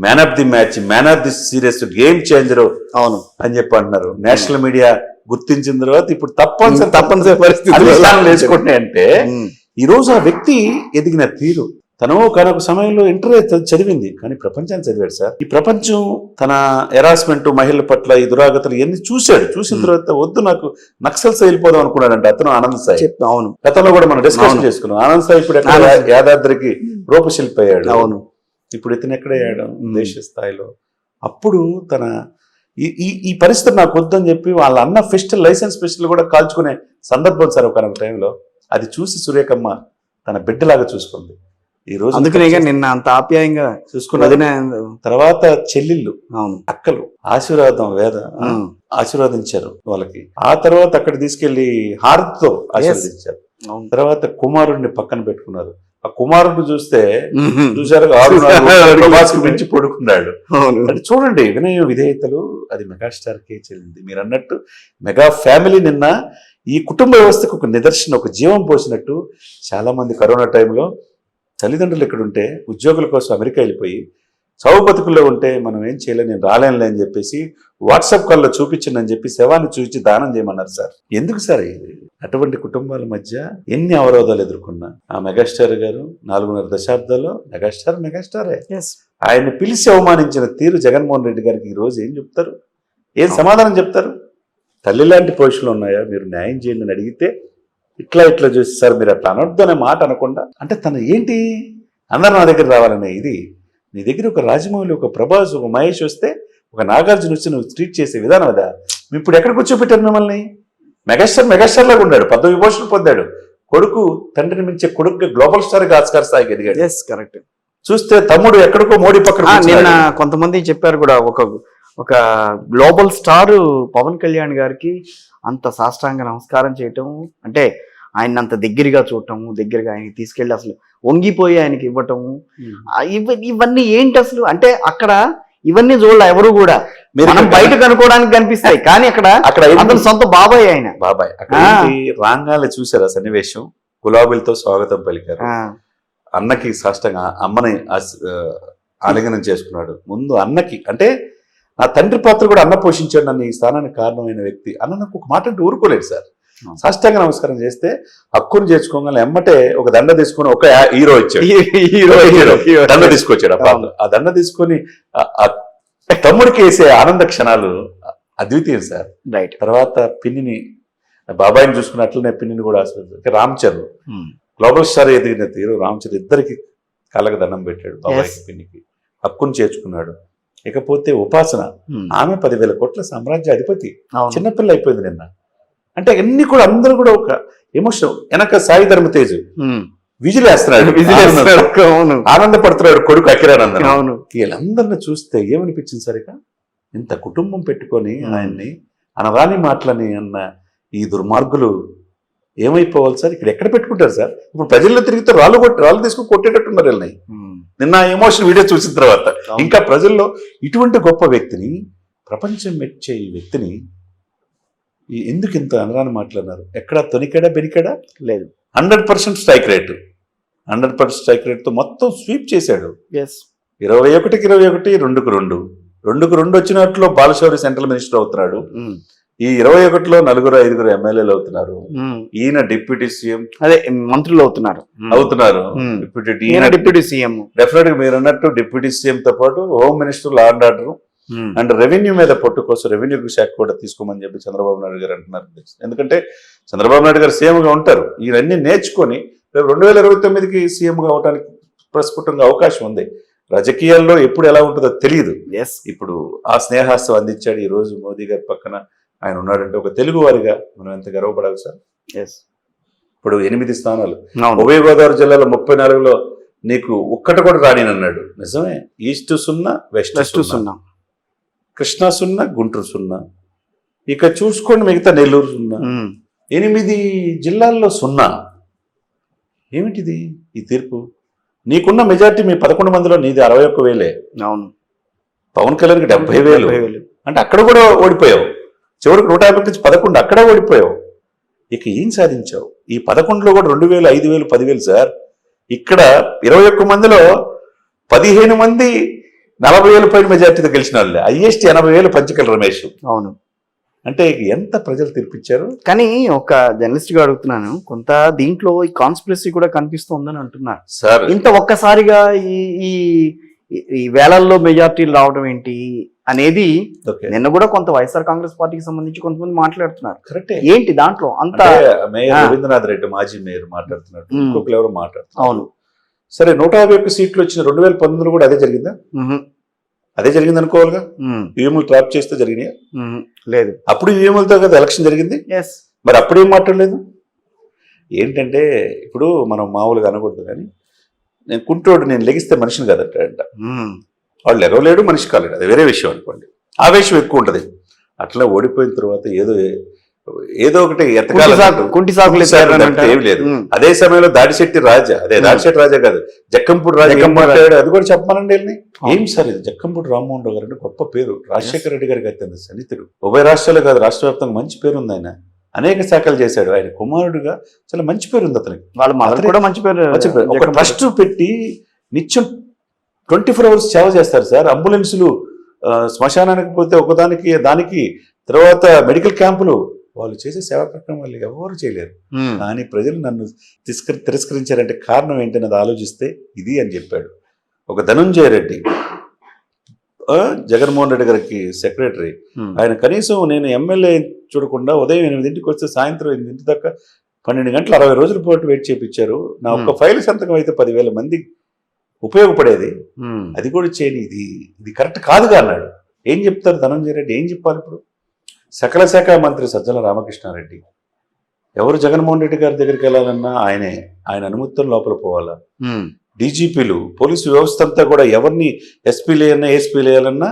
Man of the match, man of the serious, game changer అవును అని చెప్పి అంటున్నారు. నేషనల్ మీడియా గుర్తించిన తర్వాత ఇప్పుడు తప్పనిసరి పరిస్థితి వేసుకుంటున్నాయంటే ఈ రోజు ఆ వ్యక్తి ఎదిగిన తీరు. తను ఒకనొక సమయంలో ఇంటర్ చదివింది, కానీ ప్రపంచాన్ని చదివాడు సార్. ఈ ప్రపంచం తన హెరాస్మెంట్, మహిళల పట్ల ఈ దురాగతలు ఇవన్నీ చూశాడు. చూసిన తర్వాత వద్దు నాకు నక్సల్స్ వెళ్ళిపోదాం అనుకున్నాడంటే అతను ఆనంద్ సాయి. అవును, గతంలో కూడా మనం డిస్కషన్ చేసుకున్నాం. ఆనంద్ సాయి ఇప్పుడు ఎక్కడ యాదాద్రికి రూపశిల్పి అయ్యాడు. అవును, ఇప్పుడు ఇతను ఎక్కడయ్యాడు దేశ స్థాయిలో. అప్పుడు తన ఈ పరిస్థితి నాకు వద్దని చెప్పి వాళ్ళ అన్న ఫెస్టివల్ లైసెన్స్ ఫెస్టివల్ కూడా కాల్చుకునే సందర్భం సార్ ఒకనొక టైంలో. అది చూసి సురేఖమ్మ తన బిడ్డలాగా చూసుకుంది. ఈ రోజు అందుకనే నిన్న అంత ఆప్యాయంగా చూసుకున్నది. తర్వాత చెల్లెళ్ళు, అక్కలు ఆశీర్వాదించారు వాళ్ళకి. ఆ తర్వాత అక్కడ తీసుకెళ్లి హారతితో ఆశీర్వదించారు. తర్వాత కుమారుడిని పక్కన పెట్టుకున్నారు. ఆ కుమారుడు చూశారు మించి పడుకున్నాడు. అంటే చూడండి వినయ విధేయతలు, అది మెగాస్టార్కే చెల్లింది. మీరు అన్నట్టు మెగా ఫ్యామిలీ నిన్న ఈ కుటుంబ వ్యవస్థకు ఒక నిదర్శనం, ఒక జీవం పోసినట్టు. చాలా మంది కరోనా టైంలో తల్లిదండ్రులు ఎక్కడుంటే ఉద్యోగుల కోసం అమెరికా వెళ్ళిపోయి చావు బతుకుల్లో ఉంటే మనం ఏం చేయలేం, నేను రాలేనులే అని చెప్పేసి వాట్సాప్ కాల్లో చూపించిందని చెప్పి శవాన్ని చూపించి దానం చేయమన్నారు సార్. ఎందుకు సార్ ఇది? అటువంటి కుటుంబాల మధ్య ఎన్ని అవరోధాలు ఎదుర్కొన్నా ఆ మెగాస్టార్ గారు 4.5 దశాబ్దాల్లో మెగాస్టారే. ఆయన్ని పిలిచి అవమానించిన తీరు జగన్మోహన్ రెడ్డి గారికి ఈ రోజు ఏం చెప్తారు? ఏం సమాధానం చెప్తారు? తల్లి లాంటి పోషణలు ఉన్నాయా, మీరు న్యాయం చేయండి అని అడిగితే ఇట్లా చూసి సార్ మీరు అట్లా అనొద్దు అనే మాట అనకుండా, అంటే తను ఏంటి అందరు నా దగ్గర రావాలనే ఇది. నీ దగ్గర ఒక రాజమౌళి, ఒక ప్రభాస్, ఒక మహేష్ వస్తే, ఒక నాగార్జున వచ్చి నువ్వు ట్రీట్ చేసే విధానం అదా? ఇప్పుడు ఎక్కడ కూర్చోబెట్టారు మిమ్మల్ని? మెగాస్టార్ లాగా ఉన్నాడు, పద్మవిభూషణ్ పొందాడు. కొడుకు తండ్రిని మించే కొడుకు గ్లోబల్ స్టార్ గా ఆస్కార్ స్థాయికి ఎదిగాడు. కరెక్ట్. చూస్తే తమ్ముడు ఎక్కడికో మోడీ పక్కన. నిన్న కొంతమంది చెప్పారు కూడా, ఒక గ్లోబల్ స్టార్ పవన్ కళ్యాణ్ గారికి అంత సాష్టాంగ నమస్కారం చేయటం అంటే ఆయన అంత దగ్గరగా చూడటము, దగ్గరగా ఆయనకి తీసుకెళ్లి అసలు వంగిపోయి ఆయనకి ఇవ్వటము, ఇవన్నీ ఏంటి అసలు? అంటే అక్కడ ఇవన్నీ చూడాలి ఎవరు కూడా, మనం బయట కనుక్కోవడానికి కనిపిస్తాయి, కానీ అక్కడ అతను సొంత బాబాయ్, ఆయన బాబాయ్. రాంగాలు చూసారు ఆ సన్నివేశం. గులాబీలతో స్వాగతం పలికారు. అన్నకి సాష్టంగా అమ్మని ఆలింగనం చేసుకున్నాడు. ముందు అన్నకి, అంటే నా తండ్రి పాత్ర కూడా అన్న పోషించాడు, నన్ను ఈ స్థానానికి కారణమైన వ్యక్తి అన్న నాకు ఒక మాట అంటే ఊరుకోలేదు సార్. సాష్టాంగ నమస్కారం చేస్తే హక్కును చేర్చుకోగానే ఎమ్మటే ఒక దండ తీసుకొని, ఒక హీరో ఇచ్చాడు, దండ తీసుకొచ్చాడు. ఆ దండ తీసుకొని తమ్ముడికి వేసే ఆనంద క్షణాలు అద్వితీయం సార్. తర్వాత పిన్నిని, బాబాయిని చూసుకుని అట్లనే పిన్నిని కూడా ఆశీర్వదించారు. రామ్ చరణ్ గ్లోబల్ స్టార్ ఎదిగిన తీరు రామ్ చరణ్ ఇద్దరికి కాళ్ళకు దండం పెట్టాడు. బాబాయికి పిన్నికి హక్కును చేర్చుకున్నాడు. ఇకపోతే ఉపాసన, ఆమె 10,000 కోట్ల సామ్రాజ్య అధిపతి, చిన్నపిల్ల అయిపోయింది నిన్న. అంటే అన్ని కూడా అందరూ కూడా ఒక ఎమోషన్. వెనక సాయి ధర్మతేజ్ విజిలేస్తున్నాడు, ఆనందపడుతున్నాడు కొడుకు అఖిరానందన్. వీళ్ళందరిని చూస్తే ఏమనిపించింది సరిగా, ఇంత కుటుంబం పెట్టుకొని ఆయన్ని అనరాని మాటలని అన్న ఈ దుర్మార్గులు ఏమైపోవాలి సార్? ఇక్కడ ఎక్కడ పెట్టుకుంటారు సార్? ఇప్పుడు ప్రజల్లో తిరిగితే రాళ్ళు తీసుకుని కొట్టేటట్టున్నారు వీళ్ళని. నిన్న ఎమోషన్ వీడియో చూసిన తర్వాత ఇంకా ప్రజల్లో ఇటువంటి గొప్ప వ్యక్తిని, ప్రపంచం మెచ్చే ఈ వ్యక్తిని ఎందుకు ఇంత అనరాని మాట్లాడినారు? ఎక్కడ తొనికెడా బెనికెడా లేదు. 100% స్ట్రైక్ రేటు, 100% స్ట్రైక్ రేట్తో మొత్తం స్వీప్ చేశాడు. 21కి 21, 2కి 2, 2కి 2 వచ్చినట్లు బాలశౌరి సెంట్రల్ మినిస్టర్ అవుతున్నాడు. ఈ 21లో 4-5 ఎమ్మెల్యేలు అవుతున్నారు. ఈయన డిప్యూటీ సీఎం, అదే మంత్రులు అవుతున్నారు. Deputy CM. డెఫినెట్ గా మీరు అన్నట్టు డిప్యూటీ సీఎం తో పాటు home minister, law and order and revenue మీద పొట్టు కోసం రెవెన్యూ శాఖ కూడా తీసుకోమని చెప్పి చంద్రబాబు నాయుడు గారు అంటున్నారు. ఎందుకంటే చంద్రబాబు నాయుడు గారు సీఎం గా ఉంటారు. ఇవన్నీ నేర్చుకొని 2029కి సీఎం గా అవడానికి ప్రస్ఫుటంగా అవకాశం ఉంది. రాజకీయాల్లో ఎప్పుడు ఎలా ఉంటుందో తెలియదు. ఇప్పుడు ఆ స్నేహాస్తం అందించాడు. ఈ రోజు మోదీ గారి పక్కన ఆయన ఉన్నాడంటే ఒక తెలుగు వారిగా మనం ఎంత గర్వపడాలి సార్. ఇప్పుడు 8 స్థానాలు, ఉభయ గోదావరి జిల్లాలో 34లో నీకు ఒక్కటి కూడా రానినన్నాడు. నిజమే. East 0, west 0, Krishna 0, Guntur 0. ఇక చూసుకోండి మిగతా నెల్లూరు 0. 8 జిల్లాల్లో 0. ఏమిటిది ఈ తీర్పు? నీకున్న మెజార్టీ మీ 11 మందిలో నీది 61,000. అవును. పవన్ కళ్యాణ్కి 70,000. అంటే అక్కడ కూడా ఓడిపోయావు. చివరికి 150 నుంచి 11 అక్కడే ఓడిపోయావు. ఇక ఏం సాధించావు? ఈ 11లో కూడా 2,000, 5,000, 10,000 సార్. ఇక్కడ 21 మందిలో 15 మంది 40,000 పైన మెజార్టీతో గెలిచిన వాళ్ళే. హైయెస్ట్ 80,000 పంచకల రమేష్. అవును. అంటే ఎంత ప్రజలు తీర్పిచ్చారు. కానీ ఒక జర్నలిస్ట్ గా అడుగుతున్నాను, కొంత దీంట్లో ఈ కాన్స్పిరసీ కూడా కనిపిస్తోందని అంటున్నారు సార్. ఇంత ఒక్కసారిగా ఈ ఈ ఈ వేలల్లో మెజార్టీలు రావడం ఏంటి అనేది నిన్న కూడా కొంత వైఎస్ఆర్ కాంగ్రెస్ పార్టీకి సంబంధించి కొంతమంది మాట్లాడుతున్నారు. కరెక్టే. ఏంటి దాంట్లో అంత మేయర్ రవీంద్రనాథ్ రెడ్డి మాజీ మేయర్ మాట్లాడుతున్నారు, ఇంకొకరు ఎవరు మాట్లాడుతున్నారు. అవును. సరే 151 సీట్లు వచ్చిన 2019 కూడా అదే జరిగిందా? అదే జరిగింది అనుకోవాలిగా. ఈవీఎంలు ట్రాప్ చేస్తే జరిగినాయా? లేదు. అప్పుడు ఈవీఎంలతో కదా ఎలక్షన్ జరిగింది. మరి అప్పుడు ఏం మాట్లాడలేదు. ఏంటంటే ఇప్పుడు మనం మామూలుగా అనకూడదు, కానీ నేను కుంటోడు, నేను లెగిస్తే మనిషిని కదంట. వాళ్ళు ఎగవలేడు, మనిషి కాలేడు, అది వేరే విషయం అనుకోండి. ఆవేశం ఎక్కువ ఉంటుంది. అట్లా ఓడిపోయిన తర్వాత ఏదో ఒకటి ఏమి లేదు. అదే సమయంలో దాడిశెట్టి రాజా, దాడిశెట్టి రాజా కాదు, జక్కంపూడి రాజా మాట్లాడాడు, అది కూడా చెప్పాలండి. ఏం సార్ ఇది, జక్కంపూడి రామ్మోహన్ రావు గారు అంటే గొప్ప పేరు, రాజశేఖర రెడ్డి గారికి అత్యంత సన్నిహితుడు, ఉభయ రాష్ట్రాలు కాదు రాష్ట్ర వ్యాప్తంగా మంచి పేరు ఉంది. ఆయన అనేక శాఖలు చేశాడు. ఆయన కుమారుడుగా చాలా మంచి పేరు ఉంది అతనికి. వాళ్ళ కూడా మంచి పేరు. ఒక ట్రస్ట్ పెట్టి నిత్యం 24 hours సేవ చేస్తారు సార్. అంబులెన్సులు, శ్మశానానికి పోతే ఒకదానికి దానికి, తర్వాత మెడికల్ క్యాంపులు, వాళ్ళు చేసే సేవా కార్యక్రమాలు ఎవరు చేయలేరు. కానీ ప్రజలు నన్ను తిరస్కరించారంటే కారణం ఏంటన్నది ఆలోచిస్తే ఇది అని చెప్పాడు. ఒక ధనుంజయ రెడ్డి, జగన్మోహన్ రెడ్డి గారికి సెక్రటరీ, ఆయన కనీసం నేను ఎమ్మెల్యే చూడకుండా ఉదయం 8 వస్తే సాయంత్రం 8 దాకా 12 గంటలు 60 రోజుల పాటు వెయిట్ చేయించారు. నా ఒక్క ఫైల్ సంతకం అయితే 10,000 మంది ఉపయోగపడేది, అది కూడా చేయని, ఇది కరెక్ట్ కాదుగా అన్నాడు. ఏం చెప్తారు ధనంజయ రెడ్డి, ఏం చెప్పాలి ఇప్పుడు? సకల శాఖ మంత్రి సజ్జల రామకృష్ణారెడ్డి, ఎవరు జగన్మోహన్ రెడ్డి గారి దగ్గరికి వెళ్ళాలన్నా ఆయన అనుమతితో లోపల పోవాలా. డీజీపీలు, పోలీసు వ్యవస్థ అంతా కూడా ఎవరిని ఎస్పీలు వేయాలన్నా ఏఎస్పీలు వేయాలన్నా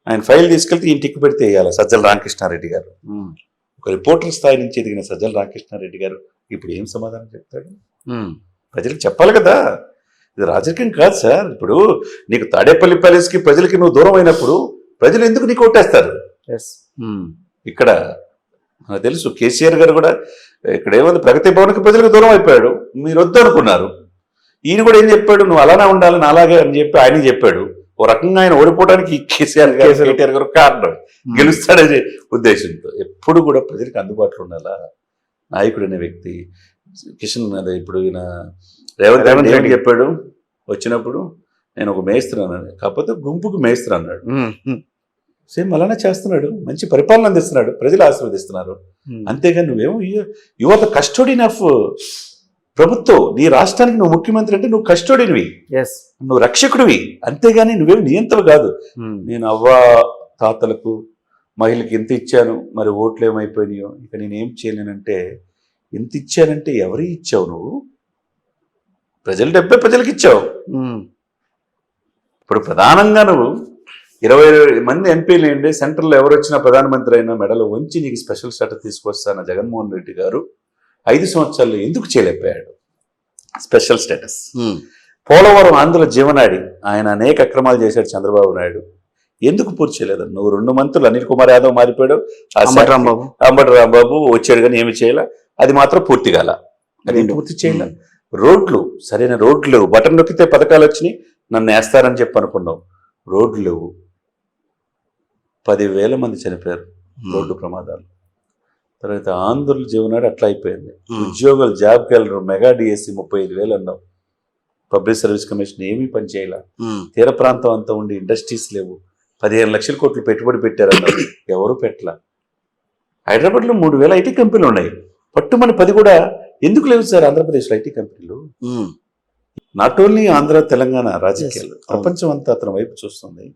ఆయన ఫైల్ తీసుకెళ్తే ఈయన టిక్కు పెడితే వేయాలి సజ్జల రామకృష్ణారెడ్డి గారు. ఒక రిపోర్టర్ స్థాయి నుంచి ఎదిగిన సజ్జల రామకృష్ణారెడ్డి గారు ఇప్పుడు ఏం సమాధానం చెప్తాడు? ప్రజలకు చెప్పాలి కదా. ఇది రాజకీయం కాదు సార్. ఇప్పుడు నీకు తాడేపల్లి ప్యాలెస్కి ప్రజలకి నువ్వు దూరం అయినప్పుడు ప్రజలు ఎందుకు నీకు ఓటేస్తారు? ఇక్కడ నాకు తెలుసు కేసీఆర్ గారు కూడా ఇక్కడ ఏముంది, ప్రగతి భవన్కి ప్రజలకు దూరం అయిపోయాడు, మీరు వద్దు అనుకున్నారు. ఈయన కూడా ఏం చెప్పాడు, నువ్వు అలానే ఉండాలని అలాగే అని చెప్పి ఆయన చెప్పాడు. ఓ రకంగా ఆయన ఓడిపోవడానికి కేసీఆర్ గారు కారణం, గెలుస్తాడనే ఉద్దేశంతో. ఎప్పుడు కూడా ప్రజలకు అందుబాటులో ఉండాలా నాయకుడు అనే వ్యక్తి. కిషన్ అదే ఇప్పుడు ఈయన రేవంత్ రెడ్డి చెప్పాడు వచ్చినప్పుడు, నేను ఒక మేస్త్రి అన్నాడు, కాకపోతే గుంపుకు మేస్త్రి అన్నాడు. సేమ్ అలానే చేస్తున్నాడు, మంచి పరిపాలన అందిస్తున్నాడు, ప్రజలు ఆశీర్వదిస్తున్నారు. అంతేగాని నువ్వేమో you are the custodian of ప్రభుత్వం. నీ రాష్ట్రానికి నువ్వు ముఖ్యమంత్రి అంటే నువ్వు కస్టోడియన్వి, నువ్వు రక్షకుడివి, అంతేగాని నువ్వేం నియంత్రణ కాదు. నేను అవ్వ తాతలకు మహిళకి ఎంత ఇచ్చాను, మరి ఓట్లు ఏమైపోయినాయో, ఇక నేనేం చేయలేనంటే, ఎంత ఇచ్చానంటే ఎవరికి ఇచ్చావు నువ్వు? ప్రజలు 70 ప్రజలకు ఇచ్చావు. ఇప్పుడు ప్రధానంగా నువ్వు 20 మంది ఎంపీలు ఏంటి, సెంట్రల్లో ఎవరు వచ్చినా ప్రధానమంత్రి అయినా మెడలో వంచి నీకు స్పెషల్ స్టేటస్ తీసుకొస్తాన జగన్మోహన్ రెడ్డి గారు 5 సంవత్సరాల్లో ఎందుకు చేయలేకపోయాడు స్పెషల్ స్టేటస్? పోలవరం ఆంధ్ర జీవనాడి, ఆయన అనేక అక్రమాలు చేశాడు చంద్రబాబు నాయుడు, ఎందుకు పూర్తి చేయలేదు? నువ్వు 2 మంత్రులు అనిల్ కుమార్ యాదవ్ మారిపోయాడు, అంబటి రాంబాబు వచ్చాడు, కానీ ఏమి చేయాల, అది మాత్రం పూర్తి కాల, అది పూర్తి చేయాల. రోడ్లు, సరైన రోడ్లు లేవు, బటన్ నొక్కితే పథకాలు వచ్చినాయి, నన్ను వేస్తారని చెప్పి అనుకున్నావు, రోడ్లు లేవు. 10,000 మంది చనిపోయారు రోడ్డు ప్రమాదాలు. తర్వాత ఆంధ్రుల జీవనాడు అట్లా అయిపోయింది. ఉద్యోగులు జాబ్ క్యాలెండర్ మెగా డిఎస్సి 35,000 అన్నావు, పబ్లిక్ సర్వీస్ కమిషన్ ఏమీ పని చేయాల. తీర ప్రాంతం అంతా ఉండి ఇండస్ట్రీస్ లేవు, 15 లక్షల కోట్లు పెట్టుబడి పెట్టారన్నారు, ఎవరు పెట్టలా. హైదరాబాద్లో 3,000 ఐటీ కంపెనీలు ఉన్నాయి, పట్టుమని 10 కూడా ఎందుకు లేవు సార్ ఆంధ్రప్రదేశ్లో ఐటీ కంపెనీలు? నాట్ ఓన్లీ ఆంధ్ర తెలంగాణ రాజకీయాలు, ప్రపంచం అంతా అతని వైపు చూస్తుంది.